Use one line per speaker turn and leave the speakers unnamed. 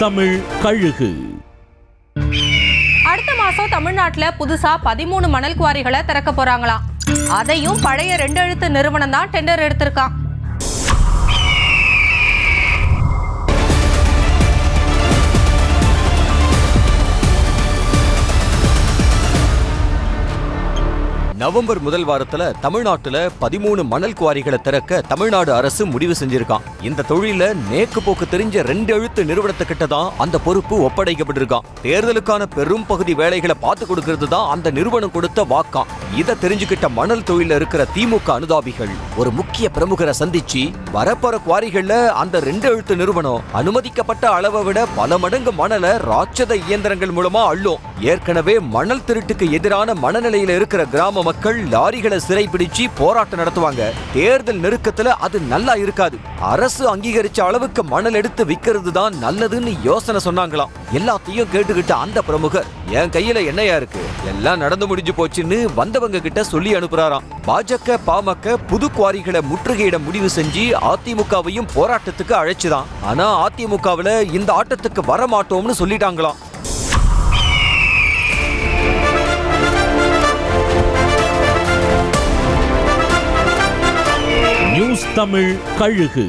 தமிழ் கழுகு.
அடுத்த மாசம் தமிழ்நாட்டுல புதுசா 13 மணல் குவாரிகளை திறக்க போறாங்களாம். அதையும் பழைய 2 எழுத்து நிறுவனம் தான் டெண்டர் எடுத்திருக்கான்.
நவம்பர் முதல் வாரத்துல தமிழ்நாட்டுல 13 மணல் குவாரிகளை திறக்க தமிழ்நாடு அரசு முடிவு செஞ்சிருக்கான். இந்த தொழில நேக்கு போக்கு தெரிஞ்ச 2 எழுத்து நிறுவனத்துக்கிட்ட தான் அந்த பொறுப்பு ஒப்படைக்கப்பட்டிருக்கான். தேர்தலுக்கான பெரும் பகுதி வேலைகளை பார்த்து கொடுக்கிறது தான் அந்த நிறுவனம் கொடுத்த வாக்காம். இதை தெரிஞ்சுக்கிட்ட மணல் தொழில இருக்கிற திமுக அனுதாபிகள் ஒரு முக்கிய பிரமுகரை சந்திச்சு வரப்போற குவாரிகள்ல அந்த 2 எழுத்து நிறுவனம் அனுமதிக்கப்பட்ட அளவை விட பல மடங்கு மணலை ராட்சத இயந்திரங்கள் மூலமா அள்ளும். ஏற்கனவே மணல் திருட்டுக்கு எதிரான மனநிலையில இருக்கிற கிராம மக்கள் லாரிகளை சிறைபிடிச்சு போராட்டம் நடத்துவாங்க. தேர்தல் நெருக்கத்துல அது நல்லா இருக்காது. அரசு அங்கீகரிச்ச அளவுக்கு மணல் எடுத்து விக்கிறது தான் நல்லதுன்னு யோசனை சொன்னாங்களாம். எல்லாத்தையும் கேட்டுக்கிட்ட அந்த பிரமுகர் என் கையில என்னையா இருக்கு, எல்லாம் நடந்து முடிஞ்சு போச்சுன்னு வந்தவங்க கிட்ட சொல்லி அனுப்புறாராம். பாஜக பாமக புது குவாரிகளை முற்றுகையிட முடிவு செஞ்சு அதிமுகவையும் போராட்டத்துக்கு அழைச்சுதான். ஆனா அதிமுகவுல இந்த ஆட்டத்துக்கு வரமாட்டோம்னு சொல்லிட்டாங்களாம்.
நியூஸ் தமிழ் கழுகு.